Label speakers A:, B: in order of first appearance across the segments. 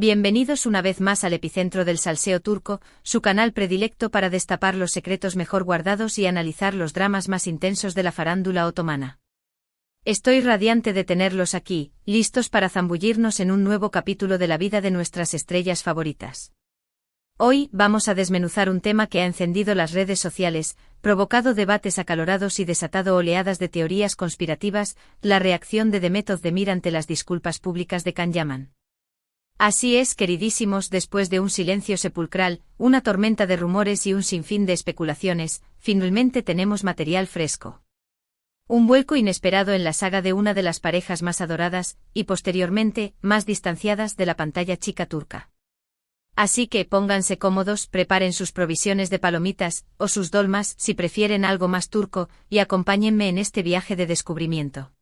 A: Bienvenidos una vez más al epicentro del salseo turco, su canal predilecto para destapar los secretos mejor guardados y analizar los dramas más intensos de la farándula otomana. Estoy radiante de tenerlos aquí, listos para zambullirnos en un nuevo capítulo de la vida de nuestras estrellas favoritas. Hoy vamos a desmenuzar un tema que ha encendido las redes sociales, provocado debates acalorados y desatado oleadas de teorías conspirativas, la reacción de Demet Özdemir ante las disculpas públicas de Can Yaman. Así es, queridísimos, después de un silencio sepulcral, una tormenta de rumores y un sinfín de especulaciones, finalmente tenemos material fresco. Un vuelco inesperado en la saga de una de las parejas más adoradas, y posteriormente, más distanciadas de la pantalla chica turca. Así que pónganse cómodos, preparen sus provisiones de palomitas, o sus dolmas, si prefieren algo más turco, y acompáñenme en este viaje de descubrimiento.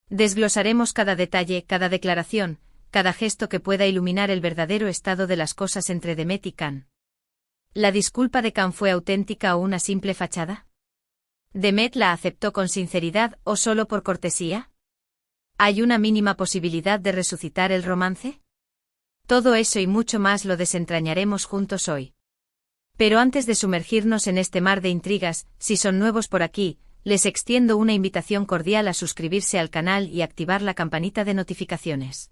A: Desglosaremos cada detalle, cada declaración, cada gesto que pueda iluminar el verdadero estado de las cosas entre Demet y Can. ¿La disculpa de Can fue auténtica o una simple fachada? ¿Demet la aceptó con sinceridad o solo por cortesía? ¿Hay una mínima posibilidad de resucitar el romance? Todo eso y mucho más lo desentrañaremos juntos hoy. Pero antes de sumergirnos en este mar de intrigas, si son nuevos por aquí, les extiendo una invitación cordial a suscribirse al canal y activar la campanita de notificaciones.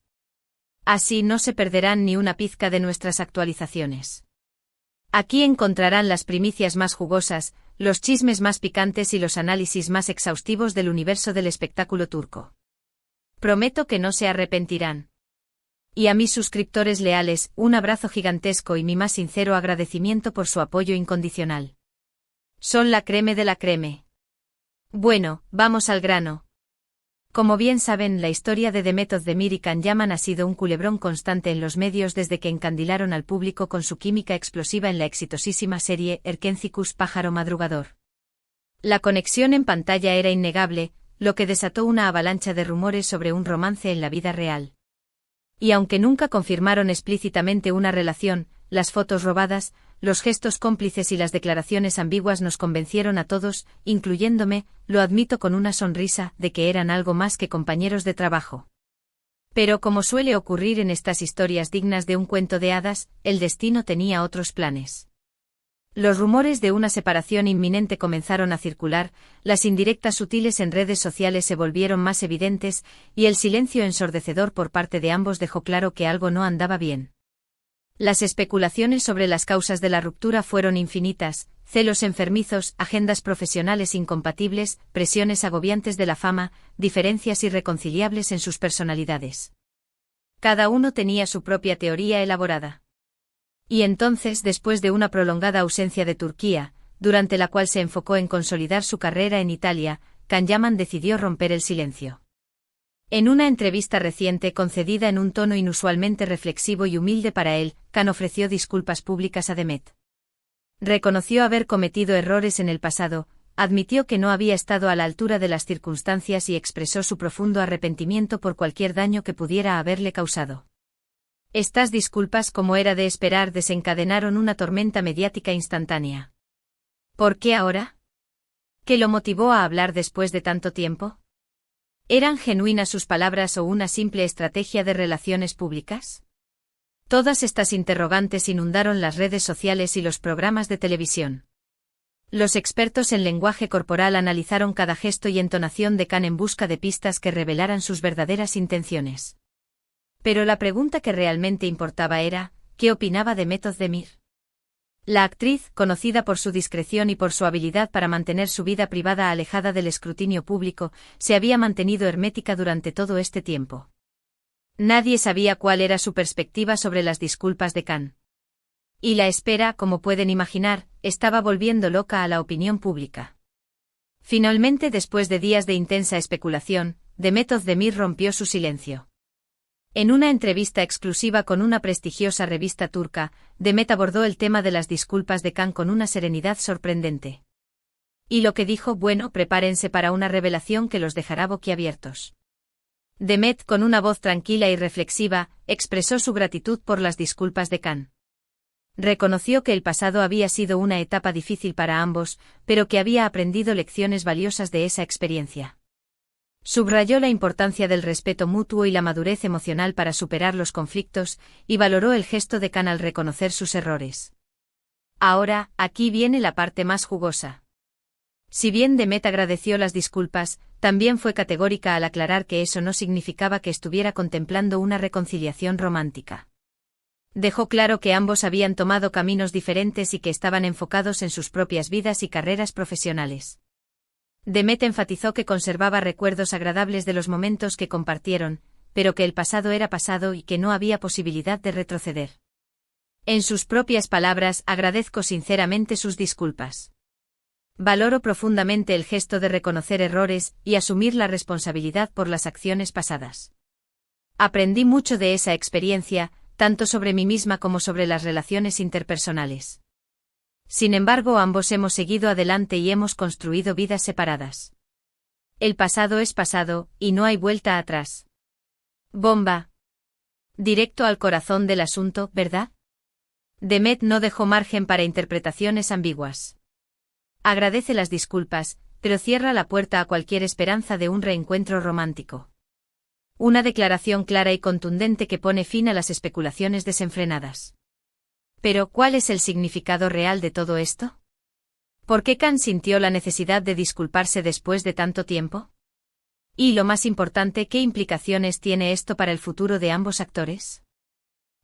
A: Así no se perderán ni una pizca de nuestras actualizaciones. Aquí encontrarán las primicias más jugosas, los chismes más picantes y los análisis más exhaustivos del universo del espectáculo turco. Prometo que no se arrepentirán. Y a mis suscriptores leales, un abrazo gigantesco y mi más sincero agradecimiento por su apoyo incondicional. Son la creme de la creme. Bueno, vamos al grano. Como bien saben, la historia de Demet Özdemir y Can Yaman ha sido un culebrón constante en los medios desde que encandilaron al público con su química explosiva en la exitosísima serie Erkenzikuş Pájaro Madrugador. La conexión en pantalla era innegable, lo que desató una avalancha de rumores sobre un romance en la vida real. Y aunque nunca confirmaron explícitamente una relación, las fotos robadas, los gestos cómplices y las declaraciones ambiguas nos convencieron a todos, incluyéndome, lo admito con una sonrisa, de que eran algo más que compañeros de trabajo. Pero como suele ocurrir en estas historias dignas de un cuento de hadas, el destino tenía otros planes. Los rumores de una separación inminente comenzaron a circular, las indirectas sutiles en redes sociales se volvieron más evidentes, y el silencio ensordecedor por parte de ambos dejó claro que algo no andaba bien. Las especulaciones sobre las causas de la ruptura fueron infinitas: celos enfermizos, agendas profesionales incompatibles, presiones agobiantes de la fama, diferencias irreconciliables en sus personalidades. Cada uno tenía su propia teoría elaborada. Y entonces, después de una prolongada ausencia de Turquía, durante la cual se enfocó en consolidar su carrera en Italia, Can Yaman decidió romper el silencio. En una entrevista reciente concedida en un tono inusualmente reflexivo y humilde para él, Can ofreció disculpas públicas a Demet. Reconoció haber cometido errores en el pasado, admitió que no había estado a la altura de las circunstancias y expresó su profundo arrepentimiento por cualquier daño que pudiera haberle causado. Estas disculpas, como era de esperar, desencadenaron una tormenta mediática instantánea. ¿Por qué ahora? ¿Qué lo motivó a hablar después de tanto tiempo? ¿Eran genuinas sus palabras o una simple estrategia de relaciones públicas? Todas estas interrogantes inundaron las redes sociales y los programas de televisión. Los expertos en lenguaje corporal analizaron cada gesto y entonación de Can en busca de pistas que revelaran sus verdaderas intenciones. Pero la pregunta que realmente importaba era, ¿qué opinaba Demet Özdemir? La actriz, conocida por su discreción y por su habilidad para mantener su vida privada alejada del escrutinio público, se había mantenido hermética durante todo este tiempo. Nadie sabía cuál era su perspectiva sobre las disculpas de Can. Y la espera, como pueden imaginar, estaba volviendo loca a la opinión pública. Finalmente, después de días de intensa especulación, Demet Özdemir rompió su silencio. En una entrevista exclusiva con una prestigiosa revista turca, Demet abordó el tema de las disculpas de Can con una serenidad sorprendente. Y lo que dijo: bueno, prepárense para una revelación que los dejará boquiabiertos. Demet, con una voz tranquila y reflexiva, expresó su gratitud por las disculpas de Can. Reconoció que el pasado había sido una etapa difícil para ambos, pero que había aprendido lecciones valiosas de esa experiencia. Subrayó la importancia del respeto mutuo y la madurez emocional para superar los conflictos, y valoró el gesto de Khan al reconocer sus errores. Ahora, aquí viene la parte más jugosa. Si bien Demet agradeció las disculpas, también fue categórica al aclarar que eso no significaba que estuviera contemplando una reconciliación romántica. Dejó claro que ambos habían tomado caminos diferentes y que estaban enfocados en sus propias vidas y carreras profesionales. Demet enfatizó que conservaba recuerdos agradables de los momentos que compartieron, pero que el pasado era pasado y que no había posibilidad de retroceder. En sus propias palabras, agradezco sinceramente sus disculpas. Valoro profundamente el gesto de reconocer errores y asumir la responsabilidad por las acciones pasadas. Aprendí mucho de esa experiencia, tanto sobre mí misma como sobre las relaciones interpersonales. Sin embargo, ambos hemos seguido adelante y hemos construido vidas separadas. El pasado es pasado, y no hay vuelta atrás. Bomba. Directo al corazón del asunto, ¿verdad? Demet no dejó margen para interpretaciones ambiguas. Agradece las disculpas, pero cierra la puerta a cualquier esperanza de un reencuentro romántico. Una declaración clara y contundente que pone fin a las especulaciones desenfrenadas. Pero, ¿cuál es el significado real de todo esto? ¿Por qué Khan sintió la necesidad de disculparse después de tanto tiempo? Y lo más importante, ¿qué implicaciones tiene esto para el futuro de ambos actores?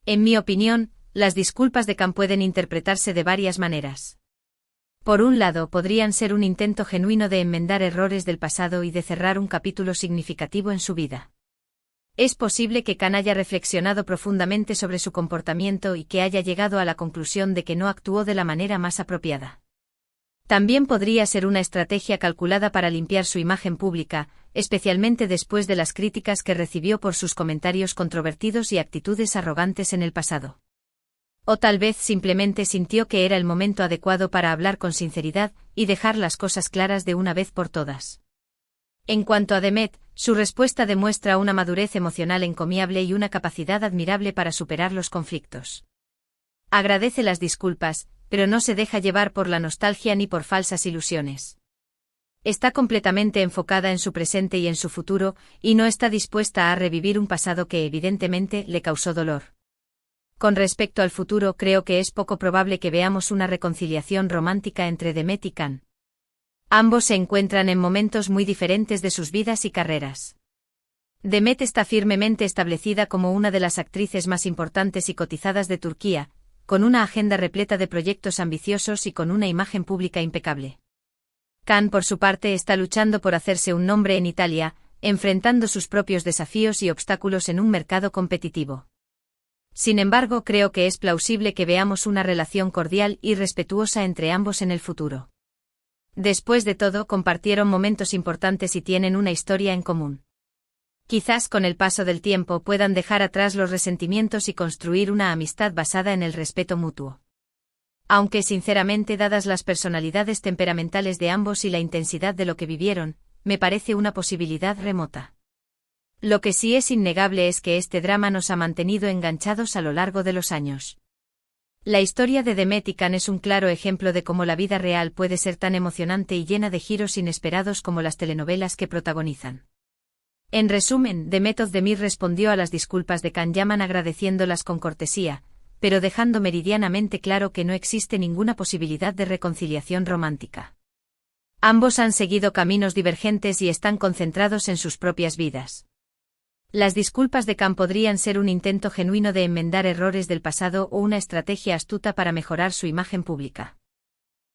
A: En mi opinión, las disculpas de Khan pueden interpretarse de varias maneras. Por un lado, podrían ser un intento genuino de enmendar errores del pasado y de cerrar un capítulo significativo en su vida. Es posible que Khan haya reflexionado profundamente sobre su comportamiento y que haya llegado a la conclusión de que no actuó de la manera más apropiada. También podría ser una estrategia calculada para limpiar su imagen pública, especialmente después de las críticas que recibió por sus comentarios controvertidos y actitudes arrogantes en el pasado. O tal vez simplemente sintió que era el momento adecuado para hablar con sinceridad y dejar las cosas claras de una vez por todas. En cuanto a Demet, su respuesta demuestra una madurez emocional encomiable y una capacidad admirable para superar los conflictos. Agradece las disculpas, pero no se deja llevar por la nostalgia ni por falsas ilusiones. Está completamente enfocada en su presente y en su futuro, y no está dispuesta a revivir un pasado que evidentemente le causó dolor. Con respecto al futuro, creo que es poco probable que veamos una reconciliación romántica entre Demet y Khan. Ambos se encuentran en momentos muy diferentes de sus vidas y carreras. Demet está firmemente establecida como una de las actrices más importantes y cotizadas de Turquía, con una agenda repleta de proyectos ambiciosos y con una imagen pública impecable. Khan, por su parte, está luchando por hacerse un nombre en Italia, enfrentando sus propios desafíos y obstáculos en un mercado competitivo. Sin embargo, creo que es plausible que veamos una relación cordial y respetuosa entre ambos en el futuro. Después de todo, compartieron momentos importantes y tienen una historia en común. Quizás con el paso del tiempo puedan dejar atrás los resentimientos y construir una amistad basada en el respeto mutuo. Aunque sinceramente, dadas las personalidades temperamentales de ambos y la intensidad de lo que vivieron, me parece una posibilidad remota. Lo que sí es innegable es que este drama nos ha mantenido enganchados a lo largo de los años. La historia de Demet y Khan es un claro ejemplo de cómo la vida real puede ser tan emocionante y llena de giros inesperados como las telenovelas que protagonizan. En resumen, Demet Özdemir respondió a las disculpas de Can Yaman agradeciéndolas con cortesía, pero dejando meridianamente claro que no existe ninguna posibilidad de reconciliación romántica. Ambos han seguido caminos divergentes y están concentrados en sus propias vidas. Las disculpas de Can podrían ser un intento genuino de enmendar errores del pasado o una estrategia astuta para mejorar su imagen pública.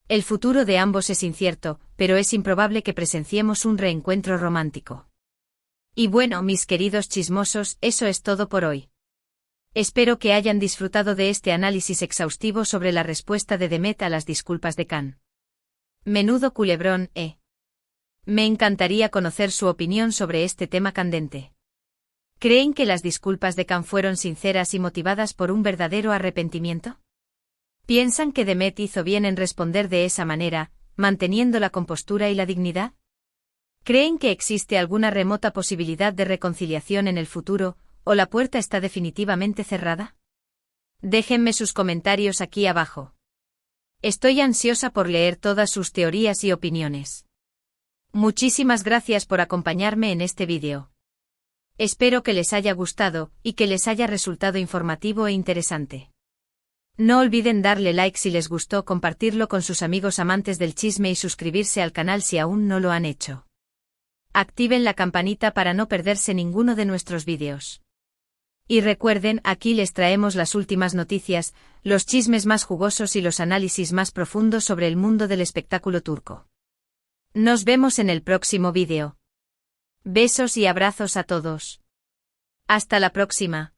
A: El futuro de ambos es incierto, pero es improbable que presenciemos un reencuentro romántico. Y bueno, mis queridos chismosos, eso es todo por hoy. Espero que hayan disfrutado de este análisis exhaustivo sobre la respuesta de Demet a las disculpas de Can. Menudo culebrón, Me encantaría conocer su opinión sobre este tema candente. ¿Creen que las disculpas de Can fueron sinceras y motivadas por un verdadero arrepentimiento? ¿Piensan que Demet hizo bien en responder de esa manera, manteniendo la compostura y la dignidad? ¿Creen que existe alguna remota posibilidad de reconciliación en el futuro, o la puerta está definitivamente cerrada? Déjenme sus comentarios aquí abajo. Estoy ansiosa por leer todas sus teorías y opiniones. Muchísimas gracias por acompañarme en este vídeo. Espero que les haya gustado y que les haya resultado informativo e interesante. No olviden darle like si les gustó, compartirlo con sus amigos amantes del chisme y suscribirse al canal si aún no lo han hecho. Activen la campanita para no perderse ninguno de nuestros vídeos. Y recuerden, aquí les traemos las últimas noticias, los chismes más jugosos y los análisis más profundos sobre el mundo del espectáculo turco. Nos vemos en el próximo vídeo. Besos y abrazos a todos. Hasta la próxima.